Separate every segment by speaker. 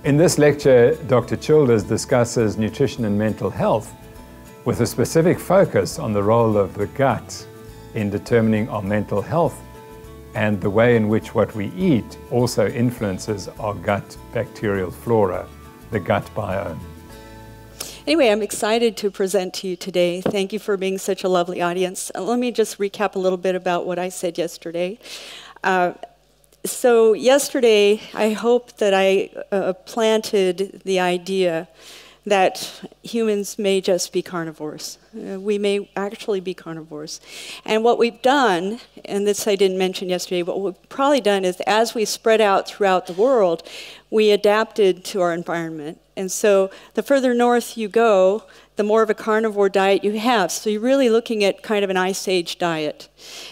Speaker 1: In this lecture, Dr. Childers discusses nutrition and mental health with a specific focus on the role of the gut in determining our mental health and the way in which what we eat also influences our gut bacterial flora, the gut biome.
Speaker 2: Anyway, I'm excited to present to you today. Thank you for being such a lovely audience. Let me just recap a little bit about what I said yesterday. So yesterday, I hope that I planted the idea that humans may just be carnivores. We may actually be carnivores. And what we've done, and this I didn't mention yesterday, but what we've probably done is as we spread out throughout the world, we adapted to our environment. And so the further north you go, the more of a carnivore diet you have. So you're really looking at kind of an Ice Age diet.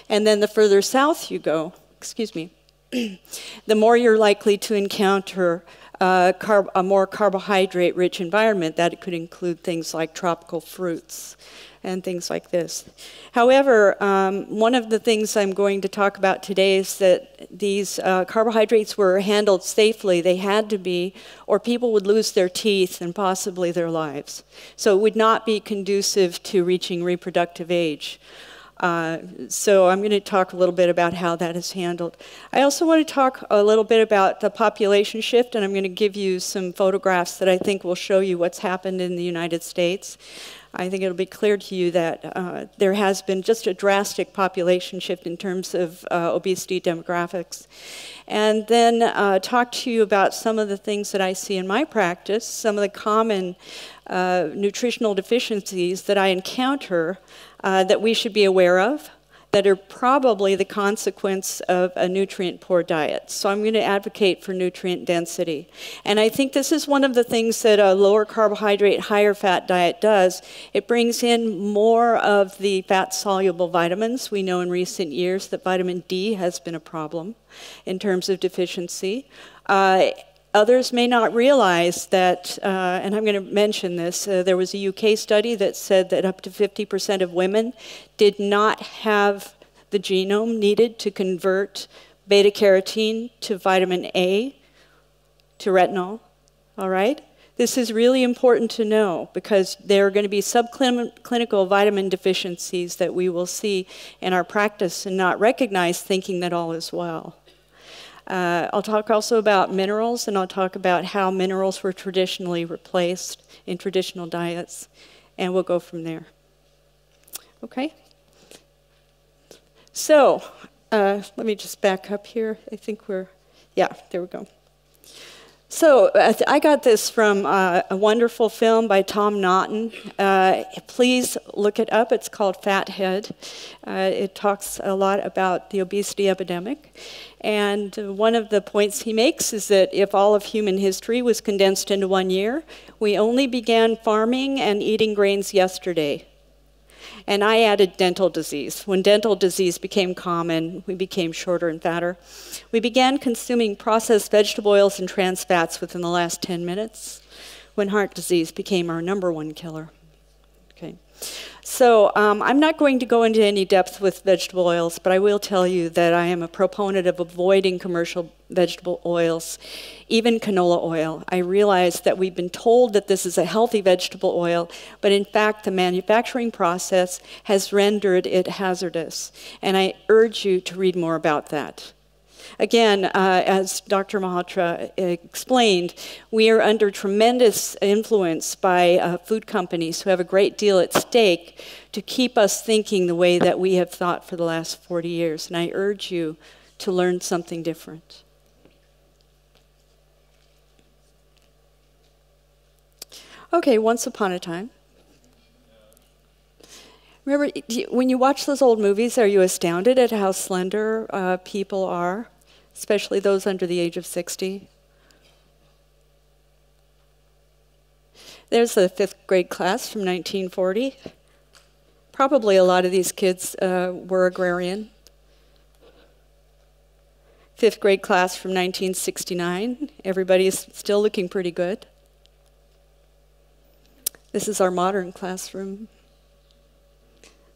Speaker 2: And then the further south you go, the more you're likely to encounter a more carbohydrate-rich environment. That could include things like tropical fruits and things like this. However, one of the things I'm going to talk about today is that these carbohydrates were handled safely. They had to be, or people would lose their teeth and possibly their lives. So it would not be conducive to reaching reproductive age. So I'm going to talk a little bit about how that is handled. I also want to talk a little bit about the population shift, and I'm going to give you some photographs that I think will show you what's happened in the United States. I think it'll be clear to you that there has been just a drastic population shift in terms of obesity demographics. And then talk to you about some of the things that I see in my practice, some of the common nutritional deficiencies that I encounter that we should be aware of, that are probably the consequence of a nutrient-poor diet. So I'm going to advocate for nutrient density. And I think this is one of the things that a lower carbohydrate, higher fat diet does. It brings in more of the fat-soluble vitamins. We know in recent years that vitamin D has been a problem in terms of deficiency. Others may not realize that, and I'm going to mention this, there was a UK study that said that up to 50% of women did not have the genome needed to convert beta-carotene to vitamin A to retinol, all right? This is really important to know because there are going to be subclinical vitamin deficiencies that we will see in our practice and not recognize, thinking that all is well. I'll talk also about minerals, and I'll talk about how minerals were traditionally replaced in traditional diets, and we'll go from there. Okay? So, let me just back up here. I think yeah, there we go. So, I got this from a wonderful film by Tom Naughton. Please look it up. It's called Fathead. It talks a lot about the obesity epidemic. And one of the points he makes is that if all of human history was condensed into 1 year, we only began farming and eating grains yesterday. And I added dental disease. When dental disease became common, we became shorter and fatter. We began consuming processed vegetable oils and trans fats within the last 10 minutes, when heart disease became our #1 killer. Okay. So I'm not going to go into any depth with vegetable oils, but I will tell you that I am a proponent of avoiding commercial vegetable oils, even canola oil. I realize that we've been told that this is a healthy vegetable oil, but in fact the manufacturing process has rendered it hazardous. And I urge you to read more about that. Again, as Dr. Malhotra explained, we are under tremendous influence by food companies who have a great deal at stake to keep us thinking the way that we have thought for the last 40 years. And I urge you to learn something different. Okay, once upon a time. Remember, when you watch those old movies, are you astounded at how slender people are? Especially those under the age of 60. There's a 5th grade class from 1940. Probably a lot of these kids were agrarian. 5th grade class from 1969. Everybody's still looking pretty good. This is our modern classroom.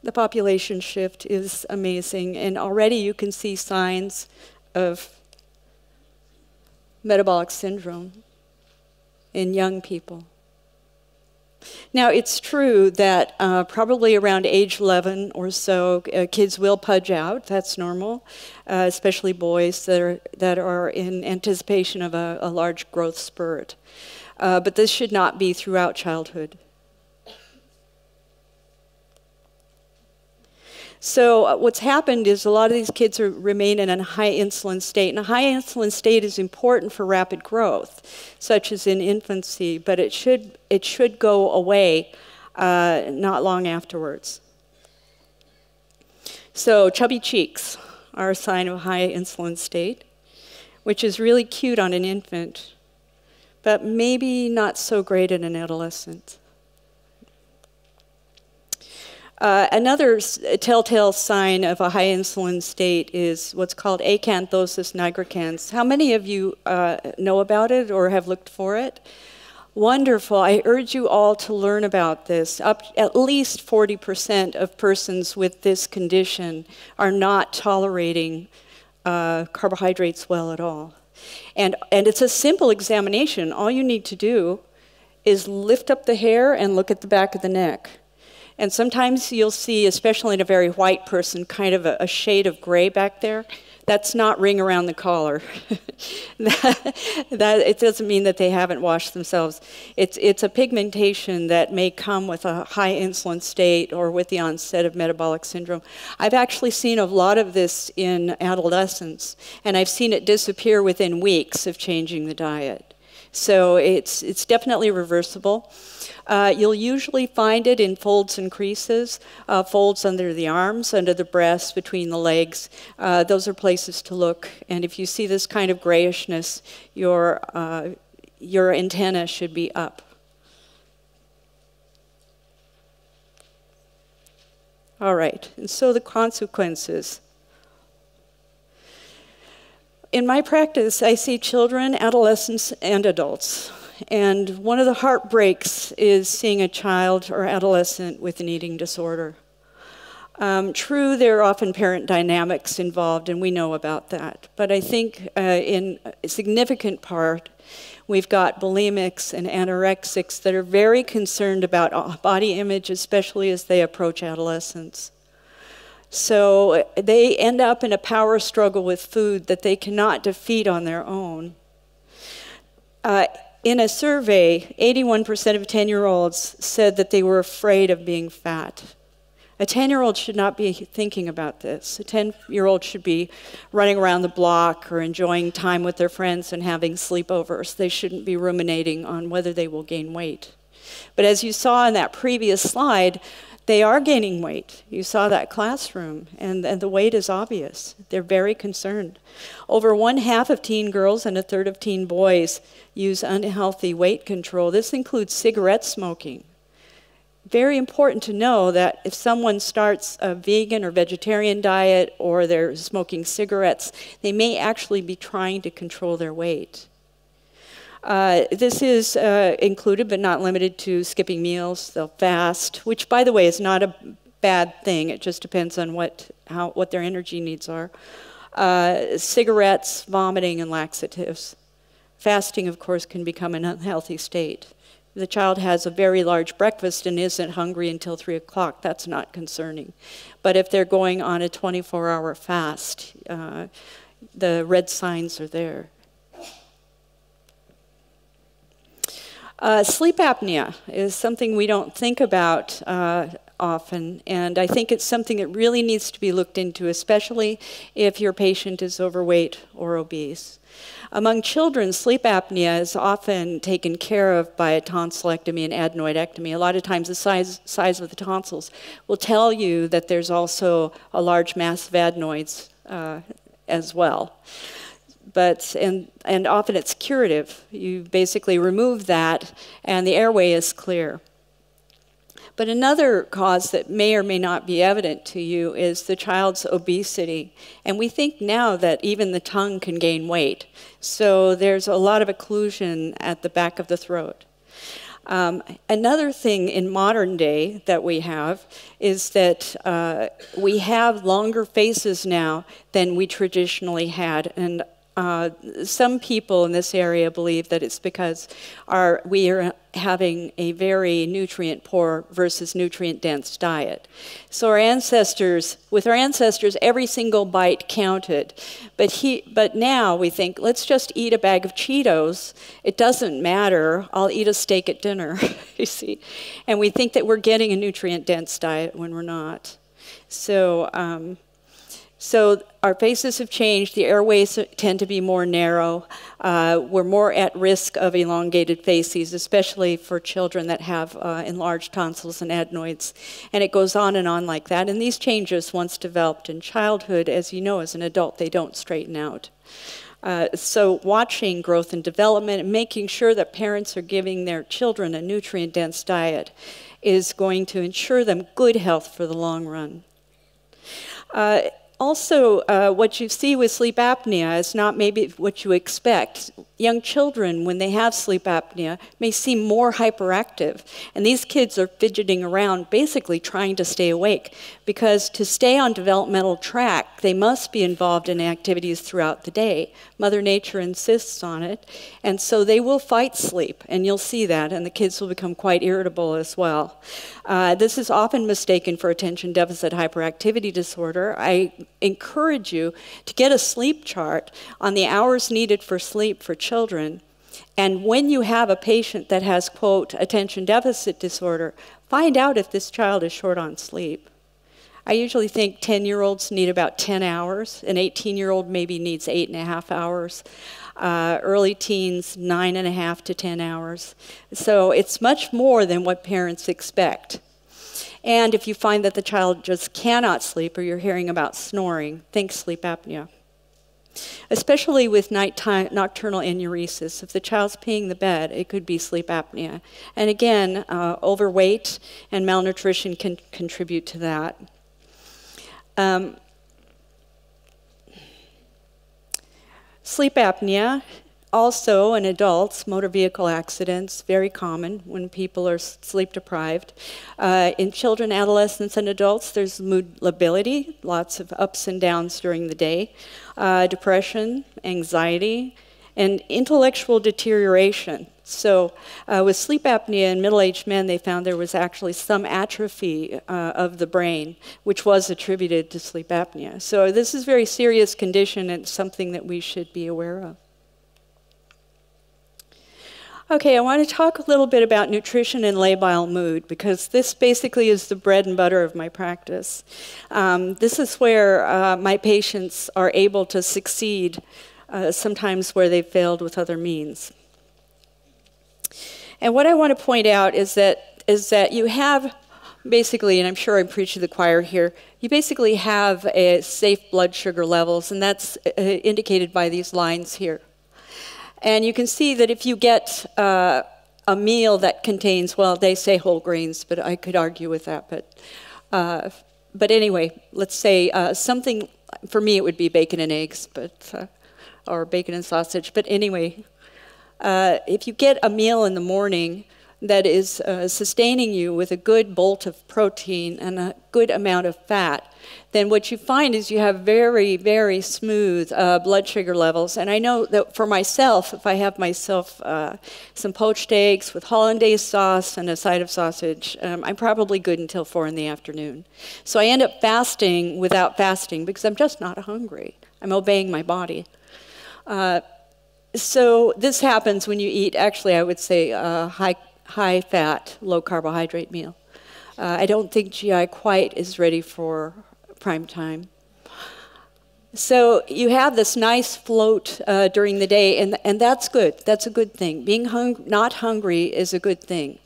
Speaker 2: The population shift is amazing, and already you can see signs of metabolic syndrome. in young people. Now, it's true that probably around age 11 or so, kids will pudge out. That's normal, especially boys that are in anticipation of a large growth spurt. But this should not be throughout childhood. So what's happened is a lot of these kids remain in a high insulin state. And a high insulin state is important for rapid growth, such as in infancy, but it should go away not long afterwards. So chubby cheeks are a sign of a high insulin state, which is really cute on an infant, but maybe not so great in an adolescent. Another telltale sign of a high insulin state is what's called acanthosis nigricans. How many of you know about it or have looked for it? Wonderful. I urge you all to learn about this. At least 40% of persons with this condition are not tolerating carbohydrates well at all. And it's a simple examination. All you need to do is lift up the hair and look at the back of the neck. And sometimes you'll see, especially in a very white person, kind of a shade of gray back there. That's not ring around the collar. It doesn't mean that they haven't washed themselves. It's a pigmentation that may come with a high insulin state or with the onset of metabolic syndrome. I've actually seen a lot of this in adolescents, and I've seen it disappear within weeks of changing the diet. So it's definitely reversible. You'll usually find it in folds and creases, folds under the arms, under the breasts, between the legs. Those are places to look. And if you see this kind of grayishness, your antenna should be up. All right, and so the consequences. In my practice, I see children, adolescents, and adults. And one of the heartbreaks is seeing a child or adolescent with an eating disorder. True, there are often parent dynamics involved, and we know about that. But I think in a significant part, we've got bulimics and anorexics that are very concerned about body image, especially as they approach adolescence. So they end up in a power struggle with food that they cannot defeat on their own. In a survey, 81% of 10-year-olds said that they were afraid of being fat. A 10-year-old should not be thinking about this. A 10-year-old should be running around the block or enjoying time with their friends and having sleepovers. They shouldn't be ruminating on whether they will gain weight. But as you saw in that previous slide, they are gaining weight. You saw that classroom, and the weight is obvious. They're very concerned. Over 1/2 of teen girls and 1/3 of teen boys use unhealthy weight control. This includes cigarette smoking. Very important to know that if someone starts a vegan or vegetarian diet or they're smoking cigarettes, they may actually be trying to control their weight. This is included but not limited to skipping meals. They'll fast, which, by the way, is not a bad thing. It just depends on what their energy needs are. Cigarettes, vomiting, and laxatives. Fasting, of course, can become an unhealthy state. If the child has a very large breakfast and isn't hungry until 3 o'clock, that's not concerning. But if they're going on a 24-hour fast, the red signs are there. Sleep apnea is something we don't think about often, and I think it's something that really needs to be looked into, especially if your patient is overweight or obese. Among children, sleep apnea is often taken care of by a tonsillectomy and adenoidectomy. A lot of times the size of the tonsils will tell you that there's also a large mass of adenoids as well. And often it's curative. You basically remove that and the airway is clear. But another cause that may or may not be evident to you is the child's obesity. And we think now that even the tongue can gain weight. So there's a lot of occlusion at the back of the throat. Another thing in modern day that we have is that we have longer faces now than we traditionally had. And some people in this area believe that it's because we are having a very nutrient-poor versus nutrient-dense diet. So with our ancestors, every single bite counted. But now we think, let's just eat a bag of Cheetos. It doesn't matter. I'll eat a steak at dinner, you see. And we think that we're getting a nutrient-dense diet when we're not. So, so our faces have changed. The airways tend to be more narrow. We're more at risk of elongated faces, especially for children that have enlarged tonsils and adenoids. And it goes on and on like that. And these changes, once developed in childhood, as you know, as an adult, they don't straighten out. So watching growth and development and making sure that parents are giving their children a nutrient-dense diet is going to ensure them good health for the long run. Also, what you see with sleep apnea is not maybe what you expect. Young children, when they have sleep apnea, may seem more hyperactive. And these kids are fidgeting around, basically trying to stay awake. Because to stay on developmental track, they must be involved in activities throughout the day. Mother Nature insists on it. And so they will fight sleep, and you'll see that. And the kids will become quite irritable as well. This is often mistaken for attention deficit hyperactivity disorder. I encourage you to get a sleep chart on the hours needed for sleep for children. And when you have a patient that has, quote, attention deficit disorder, find out if this child is short on sleep. I usually think 10-year-olds need about 10 hours. An 18-year-old maybe needs 8.5 hours. Early teens, 9.5 to 10 hours. So it's much more than what parents expect. And if you find that the child just cannot sleep or you're hearing about snoring, think sleep apnea. Especially with nocturnal enuresis. If the child's peeing the bed, it could be sleep apnea. And again, overweight and malnutrition can contribute to that. Sleep apnea, also in adults, motor vehicle accidents, very common when people are sleep deprived. In children, adolescents, and adults, there's mood lability, lots of ups and downs during the day, depression, anxiety, and intellectual deterioration. So with sleep apnea in middle-aged men, they found there was actually some atrophy of the brain, which was attributed to sleep apnea. So this is a very serious condition and something that we should be aware of. Okay, I want to talk a little bit about nutrition and labile mood, because this basically is the bread and butter of my practice. This is where my patients are able to succeed, sometimes where they've failed with other means. And what I want to point out is that you have basically, and I'm sure I'm preaching to the choir here, you basically have a safe blood sugar levels, and that's indicated by these lines here. And you can see that if you get a meal that contains, well, they say whole grains, but I could argue with that. But anyway, let's say something, for me it would be bacon and eggs, or bacon and sausage. But anyway, if you get a meal in the morning that is sustaining you with a good bolt of protein and a good amount of fat, then what you find is you have very, very smooth blood sugar levels. And I know that for myself, if I have myself some poached eggs with hollandaise sauce and a side of sausage, I'm probably good until 4 in the afternoon. So I end up fasting without fasting because I'm just not hungry. I'm obeying my body. So this happens when you eat, actually I would say, high-fat, low-carbohydrate meal. I don't think GI quite is ready for prime time. So you have this nice float during the day, and that's good. That's a good thing. Being not hungry is a good thing.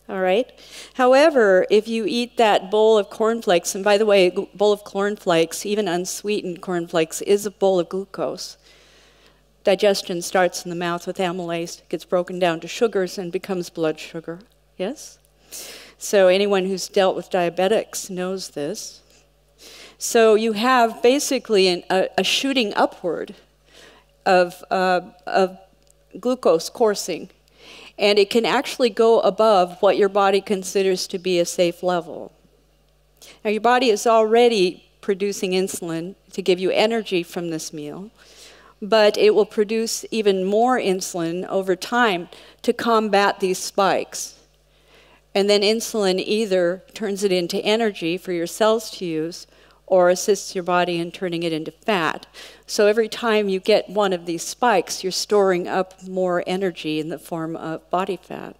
Speaker 2: All right? However, if you eat that bowl of cornflakes, and by the way, a bowl of cornflakes, even unsweetened cornflakes, is a bowl of glucose. Digestion starts in the mouth with amylase, gets broken down to sugars, and becomes blood sugar. Yes? So anyone who's dealt with diabetics knows this. So you have basically a shooting upward of glucose coursing. And it can actually go above what your body considers to be a safe level. Now your body is already producing insulin to give you energy from this meal, but it will produce even more insulin over time to combat these spikes. And then insulin either turns it into energy for your cells to use or assists your body in turning it into fat. So every time you get one of these spikes, you're storing up more energy in the form of body fat.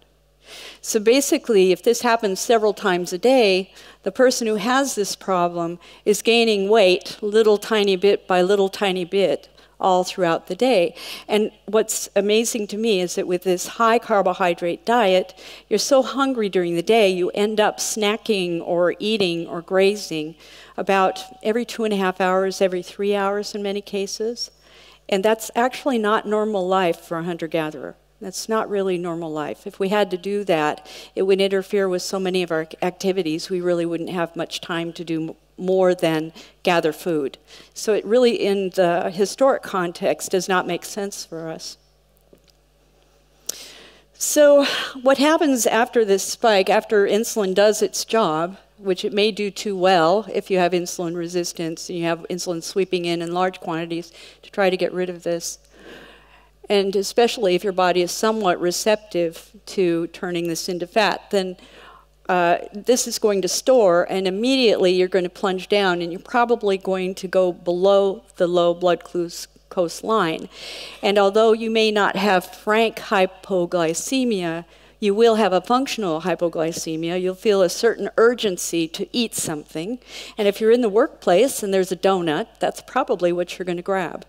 Speaker 2: So basically, if this happens several times a day, the person who has this problem is gaining weight little tiny bit by little tiny bit all throughout the day. And what's amazing to me is that with this high carbohydrate diet, you're so hungry during the day, you end up snacking or eating or grazing about every 2.5 hours, every 3 hours in many cases. And that's actually not normal life for a hunter-gatherer. That's not really normal life. If we had to do that, it would interfere with so many of our activities, we really wouldn't have much time to do more than gather food. So it really, in the historic context, does not make sense for us. So what happens after this spike, after insulin does its job, which it may do too well if you have insulin resistance and you have insulin sweeping in large quantities to try to get rid of this, and especially if your body is somewhat receptive to turning this into fat, then this is going to store, and immediately you're going to plunge down, and you're probably going to go below the low blood glucose line. And although you may not have frank hypoglycemia, you will have a functional hypoglycemia. You'll feel a certain urgency to eat something. And if you're in the workplace and there's a donut, that's probably what you're going to grab.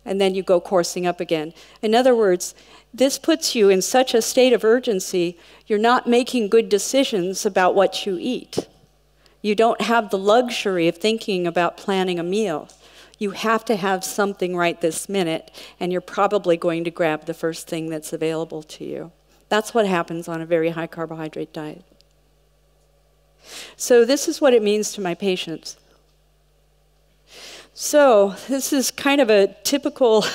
Speaker 2: And then you go coursing up again. In other words, this puts you in such a state of urgency, you're not making good decisions about what you eat. You don't have the luxury of thinking about planning a meal. You have to have something right this minute, and you're probably going to grab the first thing that's available to you. That's what happens on a very high carbohydrate diet. So this is what it means to my patients. So this is kind of a typical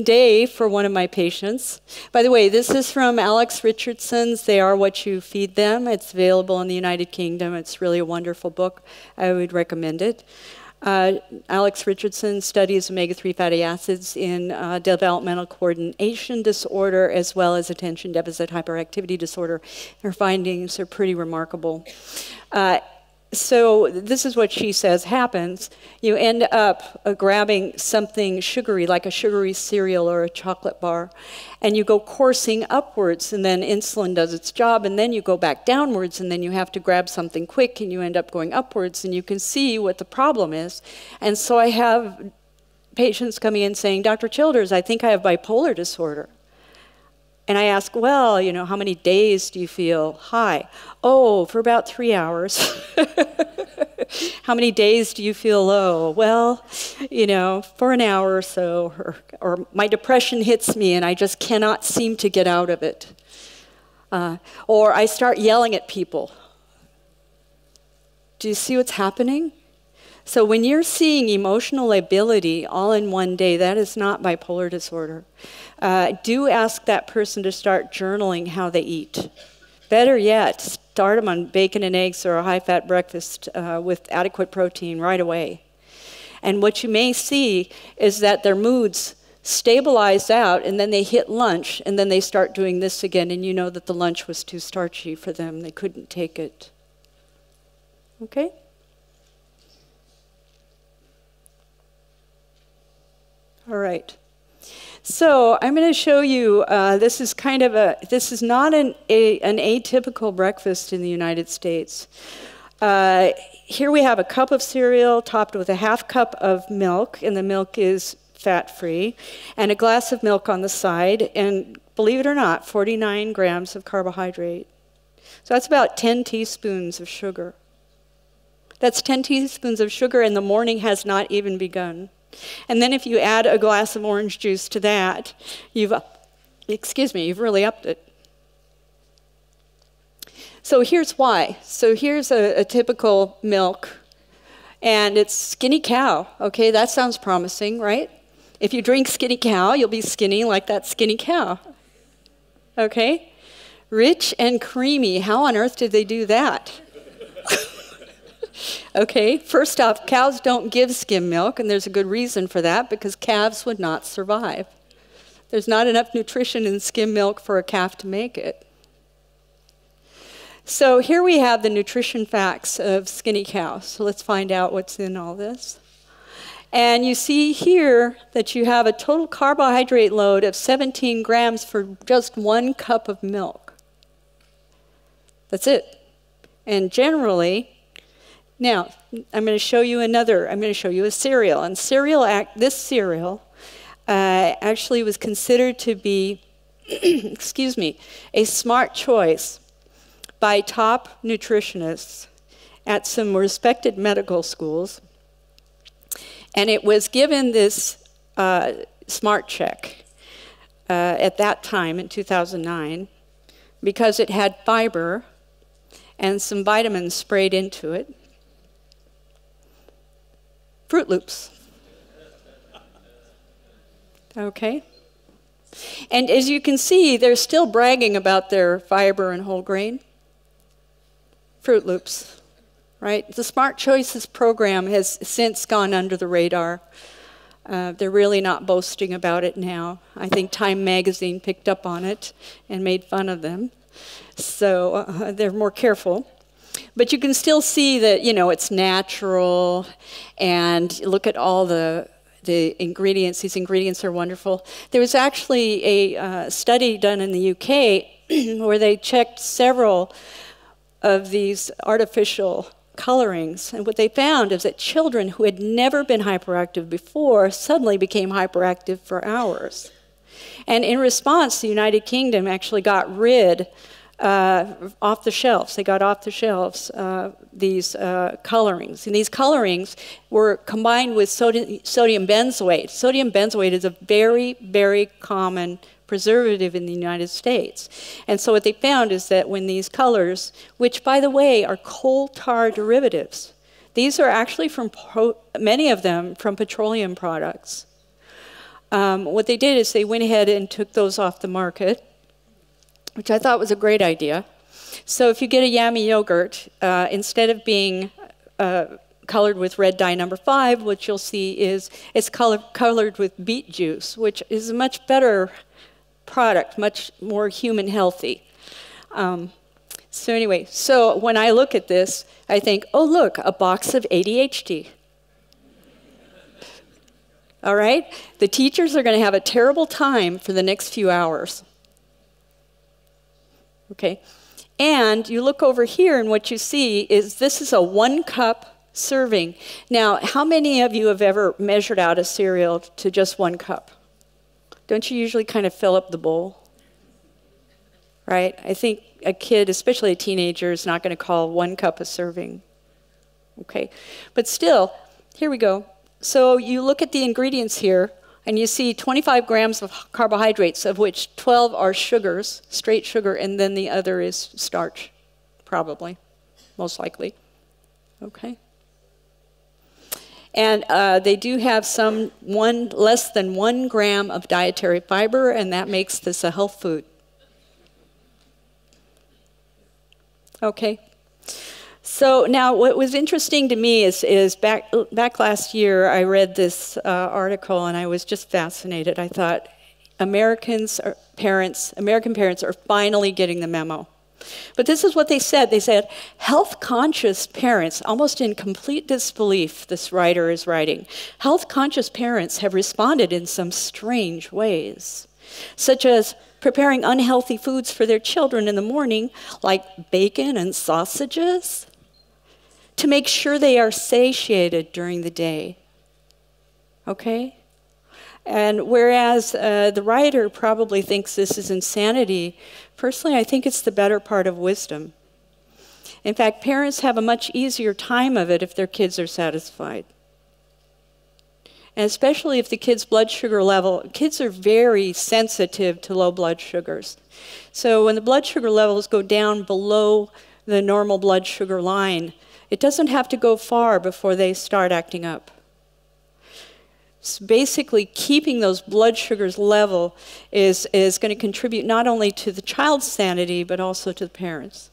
Speaker 2: day for one of my patients. By the way, this is from Alex Richardson's They Are What You Feed Them. It's available in the United Kingdom. It's really a wonderful book. I would recommend it. Alex Richardson studies omega-3 fatty acids in developmental coordination disorder as well as attention deficit hyperactivity disorder. Her findings are pretty remarkable. So this is what she says happens. You end up grabbing something sugary, like a sugary cereal or a chocolate bar, and you go coursing upwards, and then insulin does its job, and then you go back downwards, and then you have to grab something quick, and you end up going upwards, and you can see what the problem is. And so I have patients coming in saying, Dr. Childers, I think I have bipolar disorder. And I ask, well, you know, how many days do you feel high? Oh, for about 3 hours. How many days do you feel low? Well, you know, for an hour or so. Or my depression hits me and I just cannot seem to get out of it. Or I start yelling at people. Do you see what's happening? So when you're seeing emotional lability all in one day, that is not bipolar disorder. Do ask that person to start journaling how they eat. Better yet, start them on bacon and eggs or a high-fat breakfast with adequate protein right away. And what you may see is that their moods stabilize out, and then they hit lunch, and then they start doing this again, and you know that the lunch was too starchy for them. They couldn't take it. Okay? All right. So I'm going to show you, this is not an atypical breakfast in the United States. Here we have a cup of cereal topped with a ½ cup of milk, and the milk is fat-free, and a glass of milk on the side, and believe it or not, 49 grams of carbohydrate. So that's about 10 teaspoons of sugar. That's 10 teaspoons of sugar, and the morning has not even begun. And then if you add a glass of orange juice to that, you've really upped it. So here's why. So here's a typical milk, and it's Skinny Cow. Okay, that sounds promising, right? If you drink Skinny Cow, you'll be skinny like that Skinny Cow. Okay? Rich and creamy. How on earth did they do that? Okay, first off, cows don't give skim milk, and there's a good reason for that, because calves would not survive. There's not enough nutrition in skim milk for a calf to make it. So here we have the nutrition facts of skinny cows. So let's find out what's in all this. And you see here that you have a total carbohydrate load of 17 grams for just 1 cup of milk. That's it. And generally, now I'm going to show you a cereal. And this cereal actually was considered to be, excuse me, a smart choice by top nutritionists at some respected medical schools. And it was given this smart check at that time in 2009 because it had fiber and some vitamins sprayed into it. Fruit Loops. Okay. And as you can see, they're still bragging about their fiber and whole grain. Fruit Loops, right? The Smart Choices program has since gone under the radar. They're really not boasting about it now. I think Time magazine picked up on it and made fun of them. So they're more careful. But you can still see that, you know, it's natural, and look at all the ingredients. These ingredients are wonderful. There was actually a study done in the UK where they checked several of these artificial colorings, and what they found is that children who had never been hyperactive before suddenly became hyperactive for hours. And in response, the United Kingdom actually got rid off the shelves. They got off the shelves these colorings. And these colorings were combined with sodium benzoate. Sodium benzoate is a very, very common preservative in the United States. And so what they found is that when these colors, which by the way are coal tar derivatives, these are actually from, many of them from petroleum products. What they did is they went ahead and took those off the market, which I thought was a great idea. So if you get a Yummy yogurt, instead of being colored with red dye number 5, what you'll see is it's colored with beet juice, which is a much better product, much more human healthy. So anyway, so when I look at this, I think, oh look, a box of ADHD. All right? The teachers are going to have a terrible time for the next few hours. Okay? And you look over here and what you see is this is a 1 cup serving. Now, how many of you have ever measured out a cereal to just 1 cup? Don't you usually kind of fill up the bowl? Right? I think a kid, especially a teenager, is not going to call 1 cup a serving. Okay? But still, here we go. So you look at the ingredients here, and you see 25 grams of carbohydrates, of which 12 are sugars, straight sugar, and then the other is starch, probably, most likely. Okay? And they do have some less than 1 gram of dietary fiber, and that makes this a health food. Okay. So now what was interesting to me is back last year I read this article and I was just fascinated. I thought American parents are finally getting the memo. But this is what they said. They said, health-conscious parents, almost in complete disbelief, this writer is writing, health-conscious parents have responded in some strange ways, such as preparing unhealthy foods for their children in the morning, like bacon and sausages, to make sure they are satiated during the day. Okay? And whereas the writer probably thinks this is insanity, personally I think it's the better part of wisdom. In fact, parents have a much easier time of it if their kids are satisfied. And especially if the kid's blood sugar level, kids are very sensitive to low blood sugars. So when the blood sugar levels go down below the normal blood sugar line, it doesn't have to go far before they start acting up. So basically, keeping those blood sugars level is going to contribute not only to the child's sanity, but also to the parents.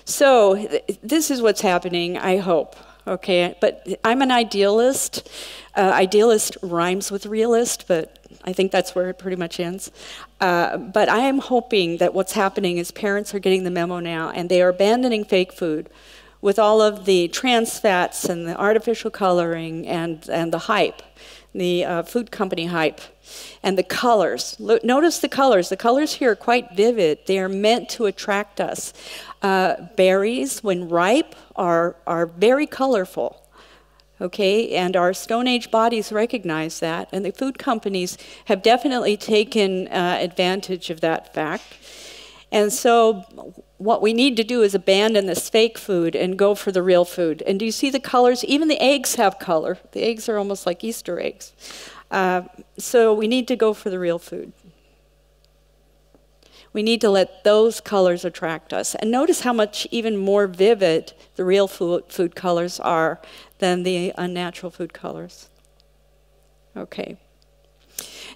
Speaker 2: So this is what's happening, I hope. Okay, but I'm an idealist. Idealist rhymes with realist, but I think that's where it pretty much ends. But I am hoping that what's happening is parents are getting the memo now, and they are abandoning fake food with all of the trans fats and the artificial coloring and the hype, the food company hype, and the colors. Notice the colors. The colors here are quite vivid. They are meant to attract us. Berries, when ripe, are very colorful. Okay, and our Stone Age bodies recognize that, and the food companies have definitely taken advantage of that fact. And so what we need to do is abandon this fake food and go for the real food. And do you see the colors? Even the eggs have color. The eggs are almost like Easter eggs. So we need to go for the real food. We need to let those colors attract us. And notice how much even more vivid the real food colors are than the unnatural food colors. Okay.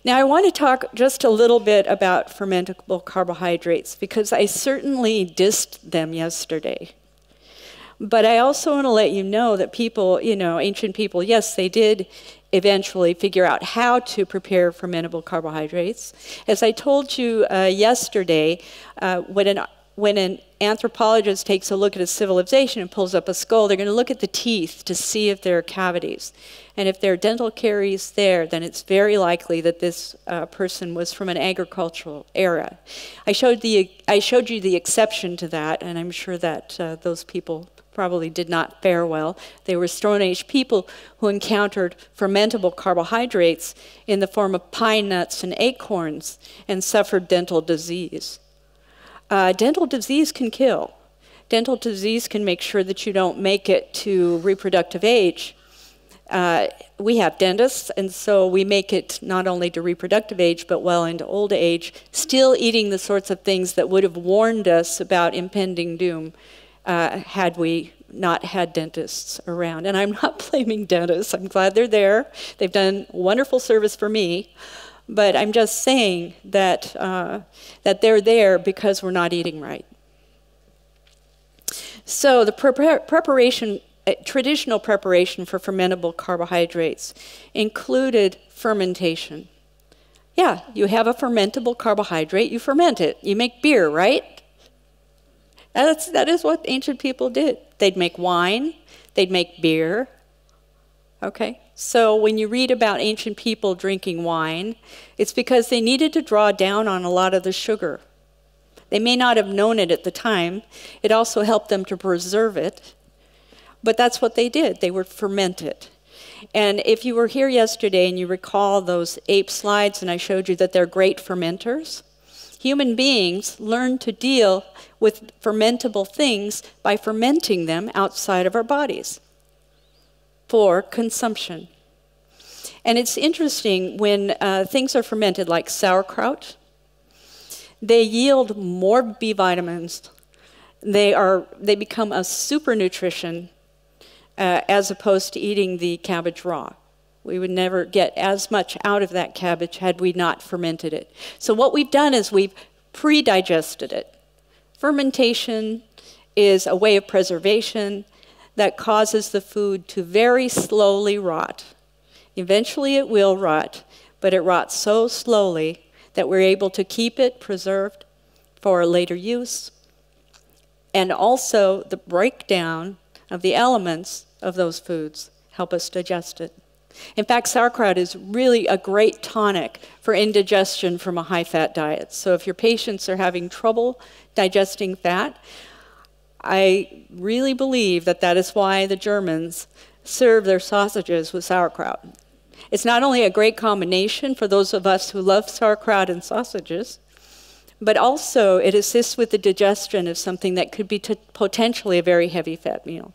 Speaker 2: Now I want to talk just a little bit about fermentable carbohydrates because I certainly dissed them yesterday. But I also want to let you know that people, ancient people, yes, they did eventually figure out how to prepare fermentable carbohydrates. As I told you yesterday, when an anthropologist takes a look at a civilization and pulls up a skull, they're going to look at the teeth to see if there are cavities. And if there are dental caries there, then it's very likely that this person was from an agricultural era. I showed you the exception to that, and I'm sure that those people probably did not fare well. They were Stone Age people who encountered fermentable carbohydrates in the form of pine nuts and acorns and suffered dental disease. Dental disease can kill. Dental disease can make sure that you don't make it to reproductive age. We have dentists, and so we make it not only to reproductive age, but well into old age, still eating the sorts of things that would have warned us about impending doom had we not had dentists around. And I'm not blaming dentists. I'm glad they're there. They've done wonderful service for me. But I'm just saying that, that they're there because we're not eating right. So the traditional preparation for fermentable carbohydrates included fermentation. Yeah, you have a fermentable carbohydrate, you ferment it. You make beer, right? That is what ancient people did. They'd make wine, they'd make beer. Okay, so when you read about ancient people drinking wine, it's because they needed to draw down on a lot of the sugar. They may not have known it at the time. It also helped them to preserve it. But that's what they did. They would ferment it. And if you were here yesterday and you recall those ape slides and I showed you that they're great fermenters, human beings learn to deal with fermentable things by fermenting them outside of our bodies for consumption. And it's interesting when things are fermented like sauerkraut, they yield more B vitamins. They become a super nutrition as opposed to eating the cabbage raw. We would never get as much out of that cabbage had we not fermented it. So what we've done is we've pre-digested it. Fermentation is a way of preservation that causes the food to very slowly rot. Eventually it will rot, but it rots so slowly that we're able to keep it preserved for later use. And also the breakdown of the elements of those foods help us digest it. In fact, sauerkraut is really a great tonic for indigestion from a high-fat diet. So if your patients are having trouble digesting fat, I really believe that that is why the Germans serve their sausages with sauerkraut. It's not only a great combination for those of us who love sauerkraut and sausages, but also it assists with the digestion of something that could be potentially a very heavy fat meal.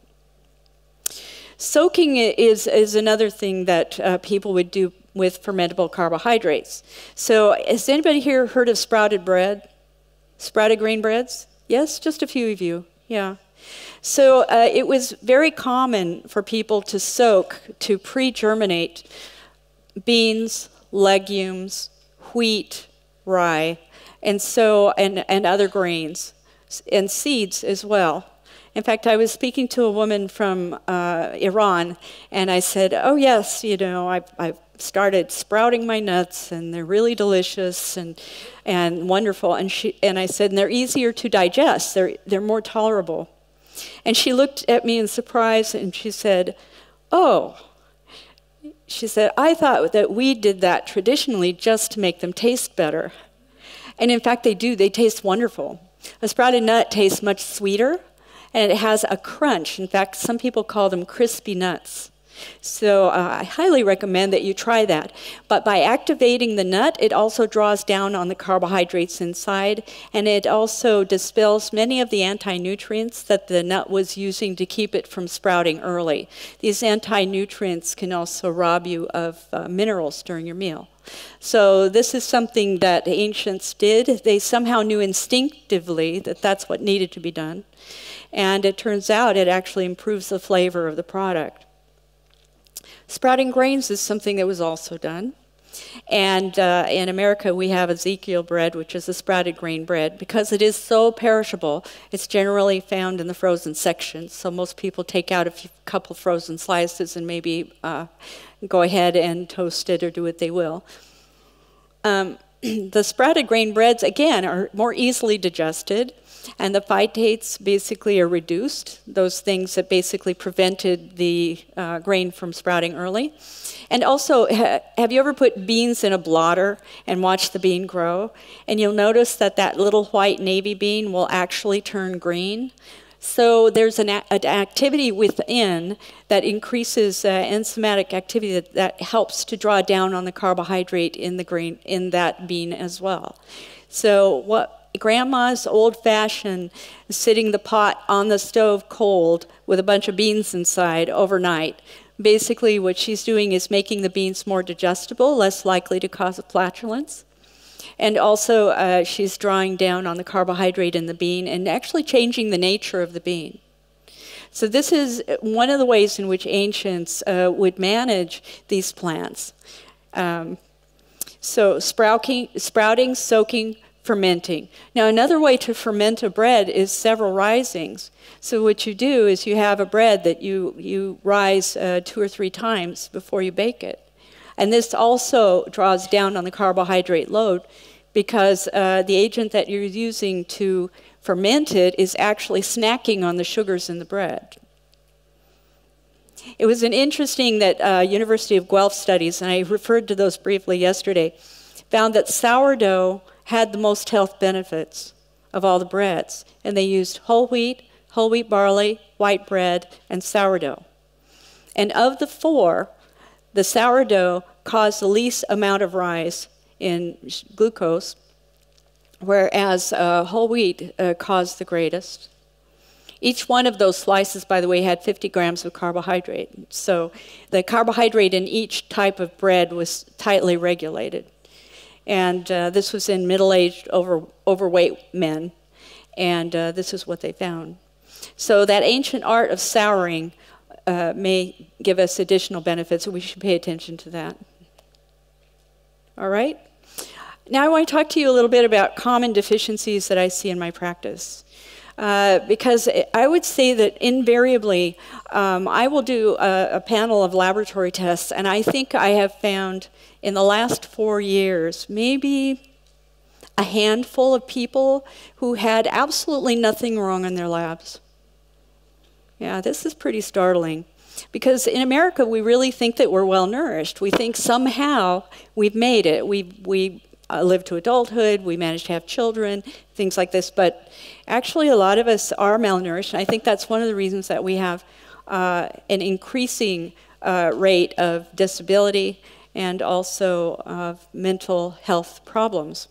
Speaker 2: Soaking is another thing that people would do with fermentable carbohydrates. So has anybody here heard of sprouted bread? Sprouted grain breads? Yes, just a few of you. Yeah. So it was very common for people to soak, to pre-germinate beans, legumes, wheat, rye, and other grains, and seeds as well. In fact, I was speaking to a woman from Iran, and I said, oh yes, you know, I've started sprouting my nuts, and they're really delicious and wonderful. And I said, and they're easier to digest. They're more tolerable. And she looked at me in surprise, and she said, oh. She said, I thought that we did that traditionally just to make them taste better. And in fact, they do. They taste wonderful. A sprouted nut tastes much sweeter, and it has a crunch. In fact, some people call them crispy nuts. So I highly recommend that you try that. But by activating the nut, it also draws down on the carbohydrates inside, and it also dispels many of the anti-nutrients that the nut was using to keep it from sprouting early. These anti-nutrients can also rob you of minerals during your meal. So this is something that the ancients did. They somehow knew instinctively that that's what needed to be done. And it turns out it actually improves the flavor of the product. Sprouting grains is something that was also done. And in America, we have Ezekiel bread, which is a sprouted grain bread. Because it is so perishable, it's generally found in the frozen section. So most people take out a couple frozen slices and maybe go ahead and toast it or do what they will. The sprouted grain breads, again, are more easily digested. And the phytates basically are reduced, those things that basically prevented the grain from sprouting early. And also, have you ever put beans in a blotter and watched the bean grow? And you'll notice that that little white navy bean will actually turn green. So there's an activity within that increases enzymatic activity that helps to draw down on the carbohydrate in the grain, in that bean as well. So what Grandma's old-fashioned sitting the pot on the stove cold with a bunch of beans inside overnight. Basically what she's doing is making the beans more digestible, less likely to cause a flatulence. And also she's drawing down on the carbohydrate in the bean and actually changing the nature of the bean. So this is one of the ways in which ancients would manage these plants. So sprouting, soaking, fermenting. Now another way to ferment a bread is several risings. So what you do is you have a bread that you rise 2 or 3 times before you bake it. And this also draws down on the carbohydrate load because the agent that you're using to ferment it is actually snacking on the sugars in the bread. It was an interesting that University of Guelph studies, and I referred to those briefly yesterday, found that sourdough had the most health benefits of all the breads. And they used whole wheat barley, white bread, and sourdough. And of the 4, the sourdough caused the least amount of rise in glucose, whereas whole wheat caused the greatest. Each one of those slices, by the way, had 50 grams of carbohydrate. So the carbohydrate in each type of bread was tightly regulated. And this was in middle-aged, overweight men. And this is what they found. So that ancient art of souring may give us additional benefits, so we should pay attention to that. All right? Now I want to talk to you a little bit about common deficiencies that I see in my practice. Because I would say that invariably I will do a panel of laboratory tests, and I think I have found in the last 4 years maybe a handful of people who had absolutely nothing wrong in their labs. Yeah, this is pretty startling. Because in America, we really think that we're well nourished. We think somehow we've made it. We live to adulthood, we manage to have children, things like this. But actually, a lot of us are malnourished. And I think that's one of the reasons that we have an increasing rate of disability and also of mental health problems.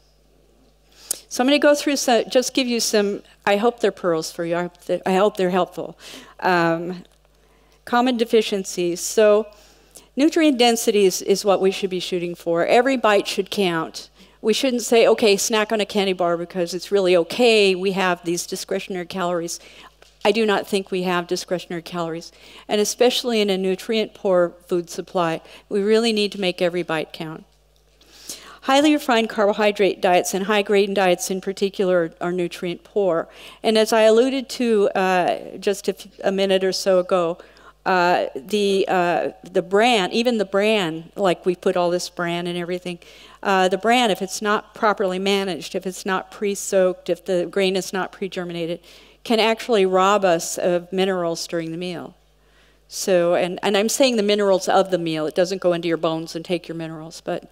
Speaker 2: So I'm going to go through some, just give you some, I hope they're pearls for you. I hope they're helpful. Common deficiencies. So nutrient density is what we should be shooting for. Every bite should count. We shouldn't say, okay, snack on a candy bar because it's really okay. We have these discretionary calories. I do not think we have discretionary calories. And especially in a nutrient-poor food supply, we really need to make every bite count. Highly refined carbohydrate diets and high-grain diets in particular are nutrient poor. And as I alluded to just a minute or so ago, the bran, even the bran, like we put all this bran and everything, the bran, if it's not properly managed, if it's not pre-soaked, if the grain is not pre-germinated, can actually rob us of minerals during the meal. So, and I'm saying the minerals of the meal. It doesn't go into your bones and take your minerals, but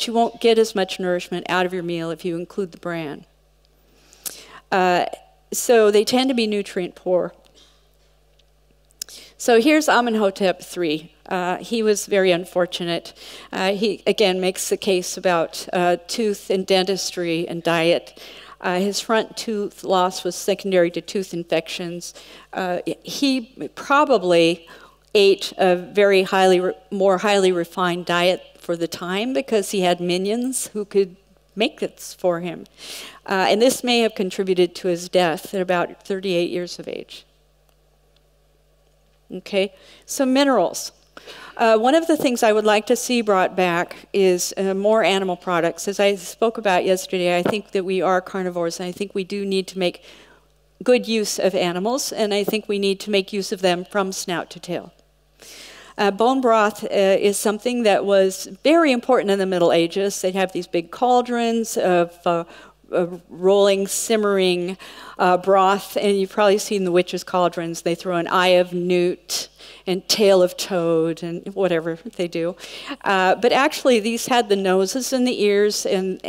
Speaker 2: you won't get as much nourishment out of your meal if you include the bran. So they tend to be nutrient poor. So here's Amenhotep III. He was very unfortunate. He, again, makes the case about tooth and dentistry and diet. His front tooth loss was secondary to tooth infections. He probably ate a very more highly refined diet for the time because he had minions who could make it for him. And this may have contributed to his death at about 38 years of age. Okay, so minerals. One of the things I would like to see brought back is more animal products. As I spoke about yesterday, I think that we are carnivores, and I think we do need to make good use of animals, and I think we need to make use of them from snout to tail. Bone broth is something that was very important in the Middle Ages. They'd have these big cauldrons of rolling, simmering broth, and you've probably seen the witches' cauldrons. They throw an eye of newt and tail of toad and whatever they do. But actually, these had the noses and the ears and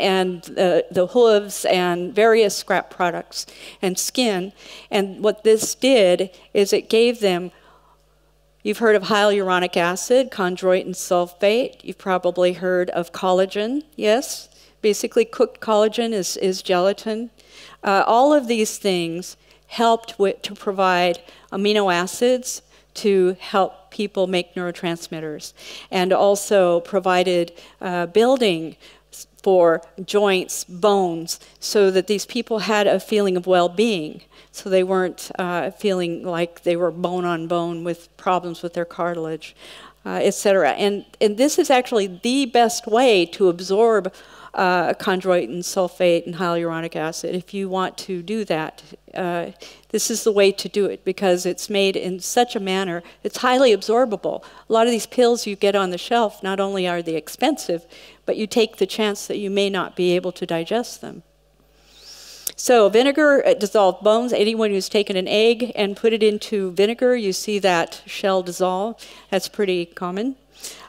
Speaker 2: the hooves and various scrap products and skin. And what this did is it gave them, you've heard of hyaluronic acid, chondroitin sulfate. You've probably heard of collagen, yes? Basically, cooked collagen is gelatin. All of these things helped to provide amino acids to help people make neurotransmitters, and also provided building for joints, bones, so that these people had a feeling of well-being. So they weren't feeling like they were bone on bone with problems with their cartilage, etc. And this is actually the best way to absorb chondroitin sulfate and hyaluronic acid. If you want to do that, this is the way to do it because it's made in such a manner, it's highly absorbable. A lot of these pills you get on the shelf, not only are they expensive, but you take the chance that you may not be able to digest them. So vinegar dissolved bones. Anyone who's taken an egg and put it into vinegar, you see that shell dissolve. That's pretty common.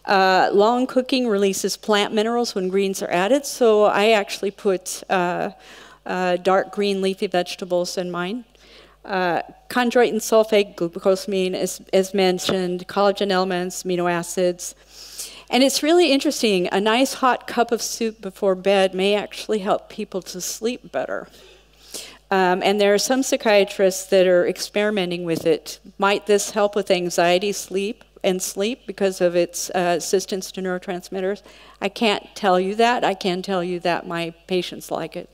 Speaker 2: Long cooking releases plant minerals when greens are added, so I actually put dark green leafy vegetables in mine. Chondroitin sulfate, glucosamine, as mentioned, collagen elements, amino acids. And it's really interesting, a nice hot cup of soup before bed may actually help people to sleep better. And there are some psychiatrists that are experimenting with it. Might this help with anxiety, sleep because of its assistance to neurotransmitters? I can't tell you that. I can tell you that my patients like it.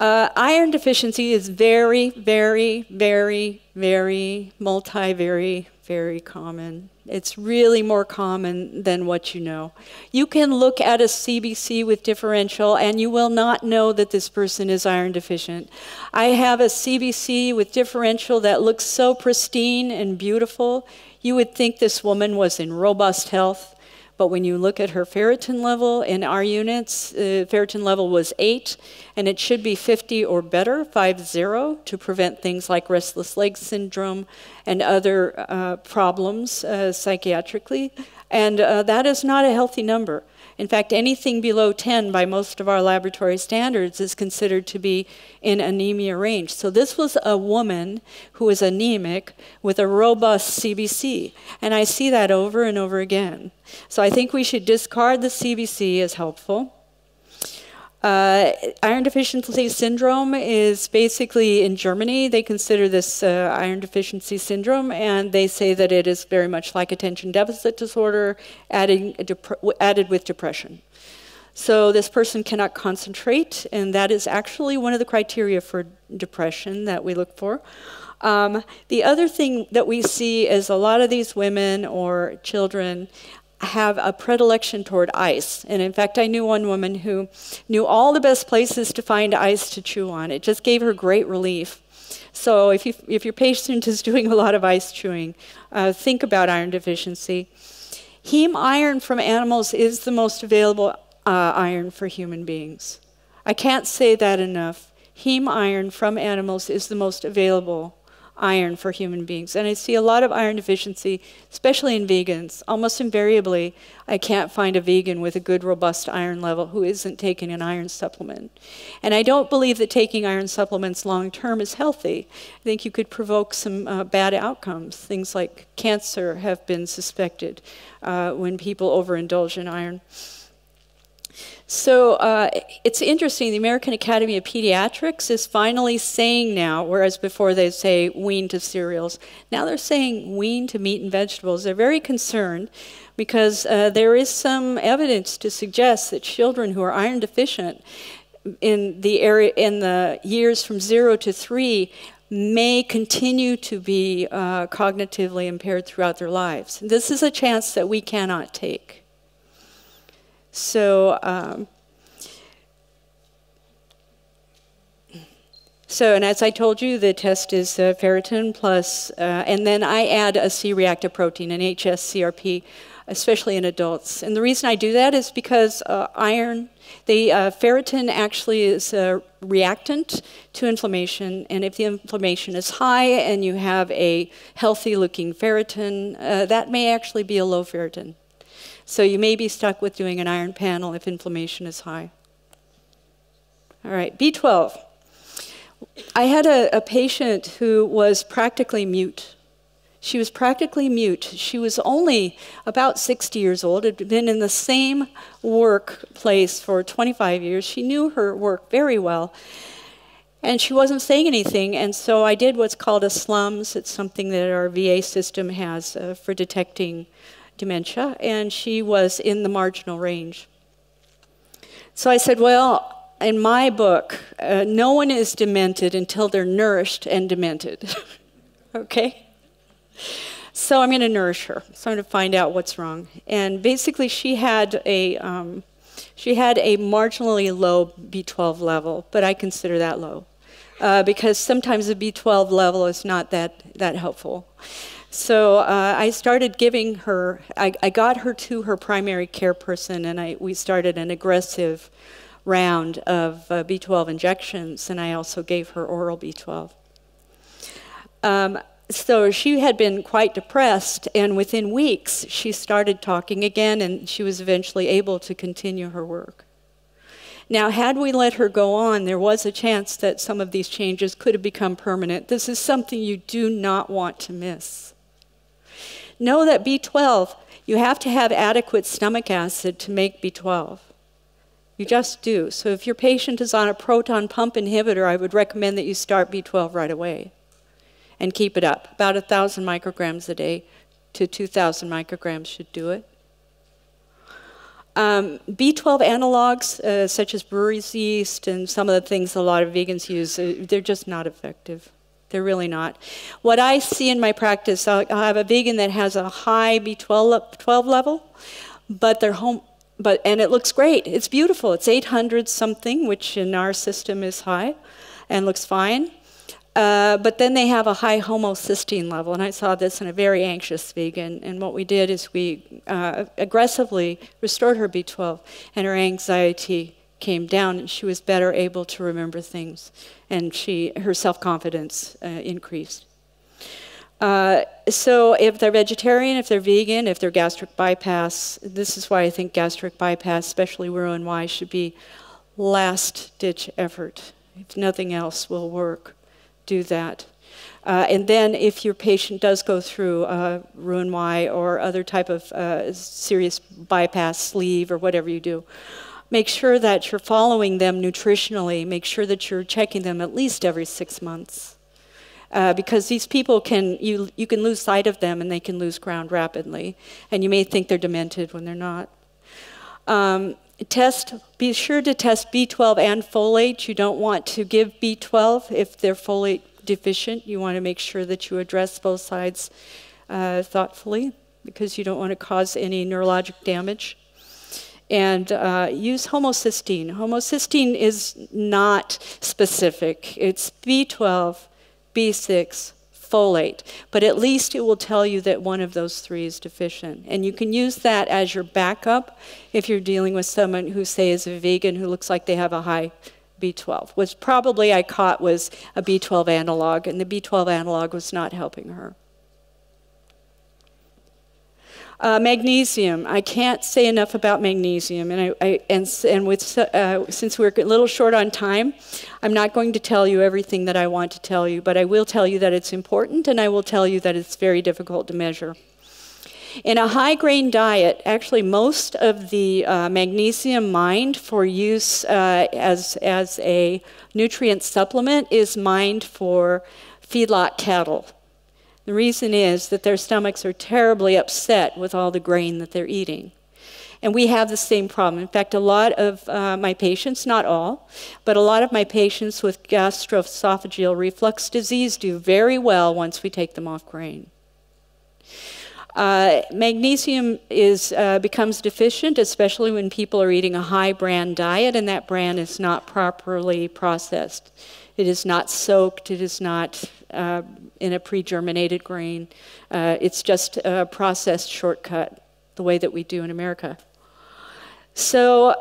Speaker 2: Iron deficiency is very, very, very, very very common. It's really more common than what you know. You can look at a CBC with differential and you will not know that this person is iron deficient. I have a CBC with differential that looks so pristine and beautiful. You would think this woman was in robust health. But when you look at her ferritin level in our units, ferritin level was 8, and it should be 50 or better, 50, to prevent things like restless leg syndrome and other problems psychiatrically. And that is not a healthy number. In fact, anything below 10 by most of our laboratory standards is considered to be in anemia range. So this was a woman who was anemic with a robust CBC. And I see that over and over again. So I think we should discard the CBC as helpful. Iron deficiency syndrome is basically in Germany. They consider this iron deficiency syndrome, and they say that it is very much like attention deficit disorder added with depression. So this person cannot concentrate, and that is actually one of the criteria for depression that we look for. The other thing that we see is a lot of these women or children have a predilection toward ice. And in fact, I knew one woman who knew all the best places to find ice to chew on. It just gave her great relief. So if your patient is doing a lot of ice chewing, think about iron deficiency. Heme iron from animals is the most available iron for human beings. I can't say that enough. Heme iron from animals is the most available iron for human beings. And I see a lot of iron deficiency, especially in vegans. Almost invariably, I can't find a vegan with a good, robust iron level who isn't taking an iron supplement. And I don't believe that taking iron supplements long-term is healthy. I think you could provoke some bad outcomes. Things like cancer have been suspected when people overindulge in iron. So it's interesting, the American Academy of Pediatrics is finally saying now, whereas before they'd say wean to cereals, now they're saying wean to meat and vegetables. They're very concerned because there is some evidence to suggest that children who are iron deficient in the years from 0 to 3 may continue to be cognitively impaired throughout their lives. This is a chance that we cannot take. So, and as I told you, the test is ferritin plus, and then I add a C-reactive protein, an HSCRP, especially in adults. And the reason I do that is because ferritin actually is a reactant to inflammation, and if the inflammation is high and you have a healthy-looking ferritin, that may actually be a low ferritin. So you may be stuck with doing an iron panel if inflammation is high. All right, B12. I had a patient who was practically mute. She was practically mute. She was only about 60 years old, had been in the same workplace for 25 years. She knew her work very well, and she wasn't saying anything, and so I did what's called a SLUMS. It's something that our VA system has for detecting dementia, and she was in the marginal range. So I said, well, in my book, no one is demented until they're nourished and demented. Okay? So I'm going to nourish her. So I'm going to find out what's wrong. And basically she had a marginally low B12 level, but I consider that low because sometimes the B12 level is not that helpful. So I started giving her, I got her to her primary care person, and we started an aggressive round of B12 injections, and I also gave her oral B12. So she had been quite depressed, and within weeks she started talking again, and she was eventually able to continue her work. Now, had we let her go on, there was a chance that some of these changes could have become permanent. This is something you do not want to miss. Know that B12, you have to have adequate stomach acid to make B12. You just do. So if your patient is on a proton pump inhibitor, I would recommend that you start B12 right away and keep it up. About 1,000 micrograms a day to 2,000 micrograms should do it. B12 analogs, such as brewer's yeast and some of the things a lot of vegans use, they're just not effective. They're really not. What I see in my practice, I'll have a vegan that has a high B12 level, but and it looks great. It's beautiful. It's 800 something, which in our system is high and looks fine. But then they have a high homocysteine level, and I saw this in a very anxious vegan. And what we did is we aggressively restored her B12, and her anxiety came down, and she was better able to remember things, and her self-confidence increased. So if they're vegetarian, if they're vegan, if they're gastric bypass, this is why I think gastric bypass, especially Roux-en-Y, should be last-ditch effort. If nothing else will work, do that. And then if your patient does go through Roux-en-Y or other type of serious bypass, sleeve, or whatever you do, make sure that you're following them nutritionally. Make sure that you're checking them at least every 6 months. Because these people you can lose sight of them and they can lose ground rapidly. And you may think they're demented when they're not. Be sure to test B12 and folate. You don't want to give B12 if they're folate deficient. You want to make sure that you address both sides thoughtfully. because you don't want to cause any neurologic damage. And use homocysteine. Homocysteine is not specific. It's B12, B6, folate, but at least it will tell you that one of those three is deficient. And you can use that as your backup if you're dealing with someone who, say, is a vegan who looks like they have a high B12, which probably I caught was a B12 analog, and the B12 analog was not helping her. Magnesium. I can't say enough about magnesium, and since we're a little short on time, I'm not going to tell you everything that I want to tell you, but I will tell you that it's important, and I will tell you that it's very difficult to measure. In a high-grain diet, actually most of the magnesium mined for use as a nutrient supplement is mined for feedlot cattle. The reason is that their stomachs are terribly upset with all the grain that they're eating. And we have the same problem. In fact, a lot of my patients, not all, but a lot of my patients with gastroesophageal reflux disease do very well once we take them off grain. Magnesium becomes deficient, especially when people are eating a high bran diet and that bran is not properly processed. It is not soaked, it is not in a pre-germinated grain. It's just a processed shortcut, the way that we do in America. So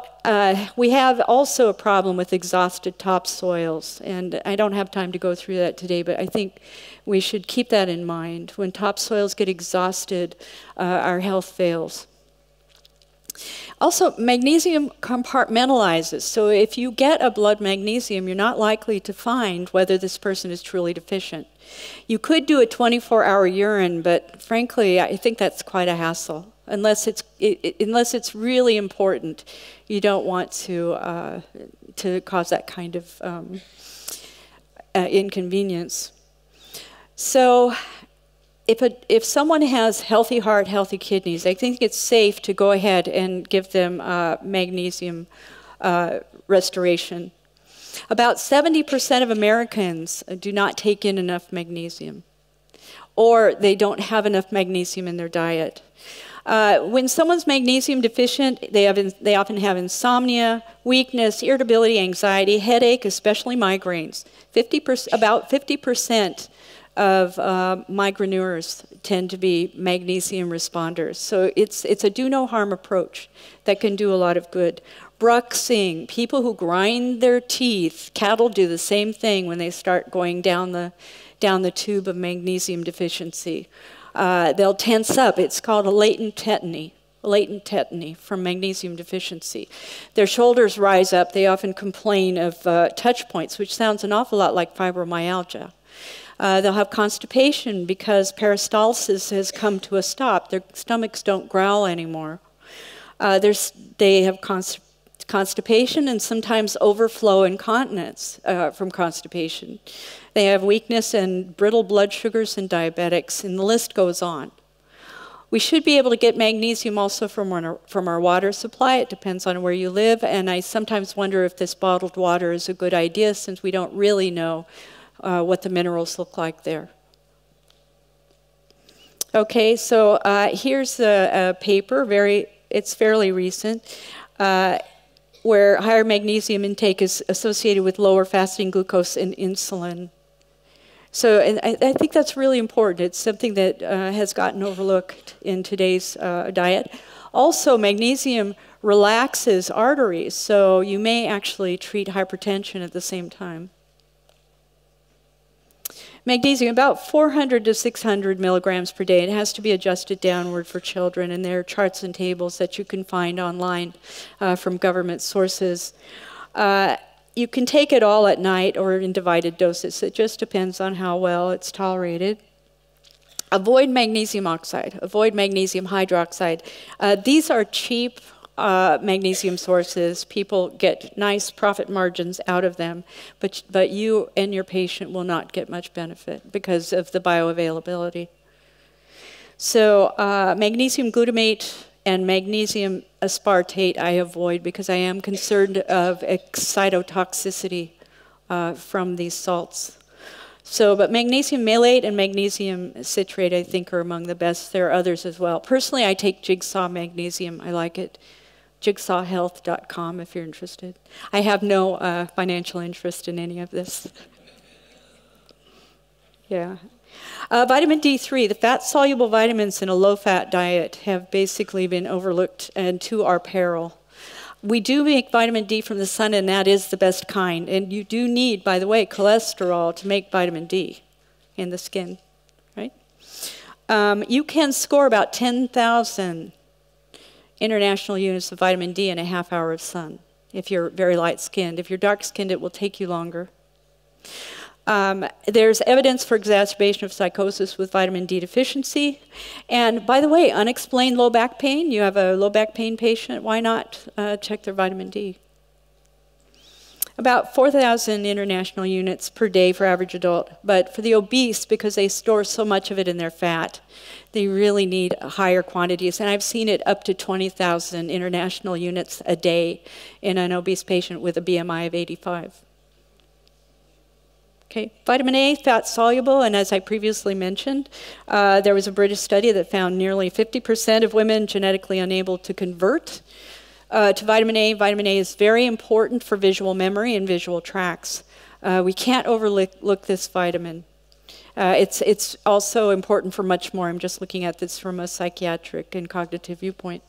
Speaker 2: we have also a problem with exhausted topsoils, and I don't have time to go through that today, but I think we should keep that in mind. When topsoils get exhausted, our health fails. Also, magnesium compartmentalizes. So if you get a blood magnesium, you're not likely to find whether this person is truly deficient. You could do a 24-hour urine, but frankly, I think that's quite a hassle. Unless it's really important, you don't want to cause that kind of inconvenience. So if someone has healthy heart, healthy kidneys, I think it's safe to go ahead and give them magnesium restoration. About 70% of Americans do not take in enough magnesium, or they don't have enough magnesium in their diet. When someone's magnesium deficient, they often have insomnia, weakness, irritability, anxiety, headache, especially migraines. About 50% of migraineurs tend to be magnesium responders. So it's a do no harm approach that can do a lot of good. Bruxing, people who grind their teeth, cattle do the same thing when they start going down the tube of magnesium deficiency. They'll tense up. It's called a latent tetany from magnesium deficiency. Their shoulders rise up. They often complain of touch points, which sounds an awful lot like fibromyalgia. They'll have constipation because peristalsis has come to a stop. Their stomachs don't growl anymore. They have constipation and sometimes overflow incontinence from constipation. They have weakness and brittle blood sugars and diabetics, and the list goes on. We should be able to get magnesium also from our water supply. It depends on where you live, and I sometimes wonder if this bottled water is a good idea since we don't really know what the minerals look like there. Okay, so here's a paper, it's fairly recent, where higher magnesium intake is associated with lower fasting glucose and insulin. So and I think that's really important. It's something that has gotten overlooked in today's diet. Also, magnesium relaxes arteries, so you may actually treat hypertension at the same time. Magnesium, about 400 to 600 milligrams per day. It has to be adjusted downward for children, and there are charts and tables that you can find online from government sources. You can take it all at night or in divided doses. It just depends on how well it's tolerated. Avoid magnesium oxide, avoid magnesium hydroxide. These are cheap magnesium sources. People get nice profit margins out of them, but you and your patient will not get much benefit because of the bioavailability. So magnesium glutamate and magnesium aspartate I avoid because I am concerned of excitotoxicity from these salts. So, but magnesium malate and magnesium citrate, I think, are among the best. There are others as well. Personally, I take Jigsaw Magnesium. I like it. JigsawHealth.com if you're interested. I have no financial interest in any of this. Yeah. Vitamin D3, the fat-soluble vitamins in a low-fat diet have basically been overlooked and to our peril. We do make vitamin D from the sun, and that is the best kind. And you do need, by the way, cholesterol to make vitamin D in the skin, right? You can score about 10,000 international units of vitamin D in a half hour of sun if you're very light-skinned. If you're dark-skinned, it will take you longer. There's evidence for exacerbation of psychosis with vitamin D deficiency. And by the way, unexplained low back pain, you have a low back pain patient, why not check their vitamin D? About 4,000 international units per day for average adult. But for the obese, because they store so much of it in their fat, they really need higher quantities. And I've seen it up to 20,000 international units a day in an obese patient with a BMI of 85. Okay. Vitamin A, fat-soluble, and as I previously mentioned, there was a British study that found nearly 50% of women genetically unable to convert to vitamin A. Vitamin A is very important for visual memory and visual tracts. We can't overlook this vitamin. It's also important for much more. I'm just looking at this from a psychiatric and cognitive viewpoint.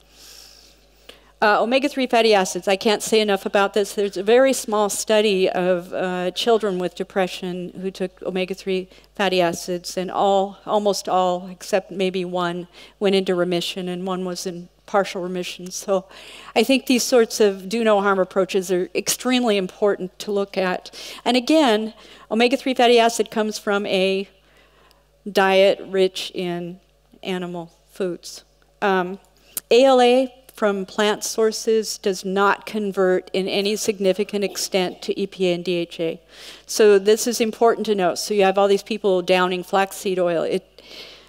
Speaker 2: Omega-3 fatty acids, I can't say enough about this. There's a very small study of children with depression who took omega-3 fatty acids, and almost all, except maybe one, went into remission, and one was in partial remission. So I think these sorts of do-no-harm approaches are extremely important to look at. And again, omega-3 fatty acid comes from a diet rich in animal foods. ALA from plant sources does not convert in any significant extent to EPA and DHA. So this is important to know. So you have all these people downing flaxseed oil. It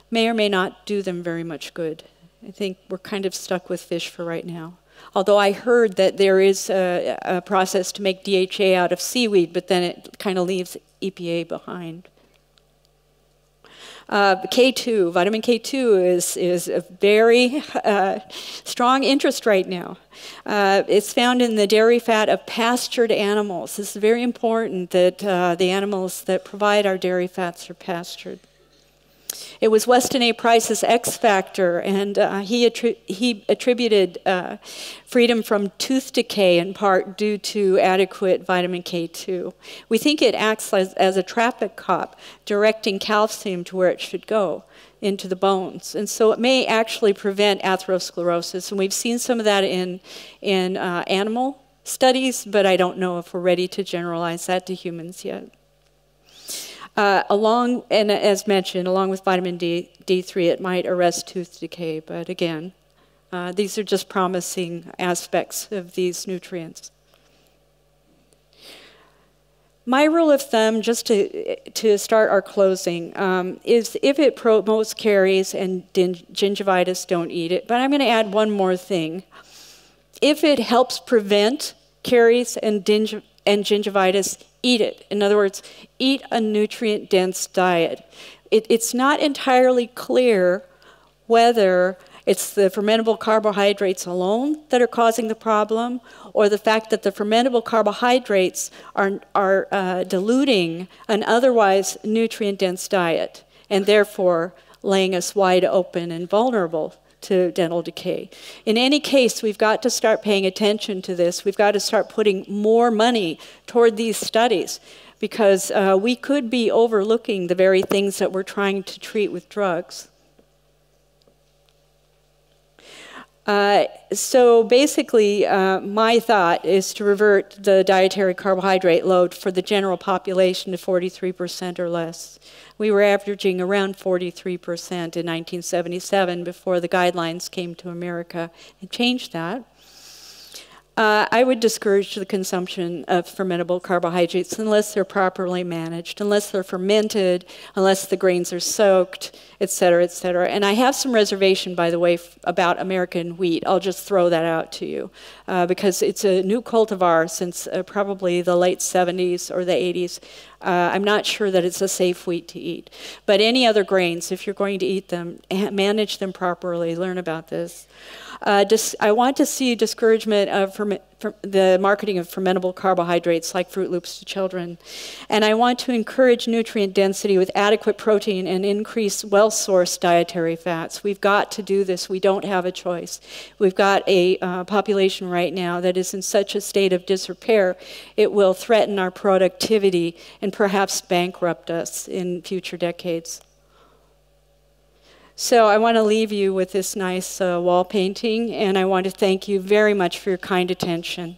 Speaker 2: may or may not do them very much good. I think we're kind of stuck with fish for right now. Although I heard that there is a process to make DHA out of seaweed, but then it kind of leaves EPA behind. K2, vitamin K2 is a very strong interest right now. It's found in the dairy fat of pastured animals. This is very important that the animals that provide our dairy fats are pastured. It was Weston A. Price's X factor, and he attributed freedom from tooth decay in part due to adequate vitamin K2. We think it acts as a traffic cop, directing calcium to where it should go, into the bones. And so it may actually prevent atherosclerosis, and we've seen some of that in animal studies, but I don't know if we're ready to generalize that to humans yet. And as mentioned, along with vitamin D3, it might arrest tooth decay, but again, these are just promising aspects of these nutrients. My rule of thumb, just to start our closing, is if it promotes caries and gingivitis, don't eat it. But I'm going to add one more thing. If it helps prevent caries and gingivitis, eat it. In other words, eat a nutrient-dense diet. It's not entirely clear whether it's the fermentable carbohydrates alone that are causing the problem, or the fact that the fermentable carbohydrates are diluting an otherwise nutrient-dense diet, and therefore laying us wide open and vulnerable to dental decay. In any case, we've got to start paying attention to this. We've got to start putting more money toward these studies, because we could be overlooking the very things that we're trying to treat with drugs. So basically, my thought is to revert the dietary carbohydrate load for the general population to 43% or less. We were averaging around 43% in 1977 before the guidelines came to America and changed that. I would discourage the consumption of fermentable carbohydrates unless they're properly managed, unless they're fermented, unless the grains are soaked, et cetera, et cetera. And I have some reservation, by the way, about American wheat. I'll just throw that out to you because it's a new cultivar since probably the late 70s or the 80s. I'm not sure that it's a safe wheat to eat. But any other grains, if you're going to eat them, manage them properly, learn about this. I want to see discouragement of the marketing of fermentable carbohydrates like Fruit Loops to children. And I want to encourage nutrient density with adequate protein and increase well-sourced dietary fats. We've got to do this. We don't have a choice. We've got a population right now that is in such a state of disrepair, it will threaten our productivity and perhaps bankrupt us in future decades. So I want to leave you with this nice wall painting, and I want to thank you very much for your kind attention.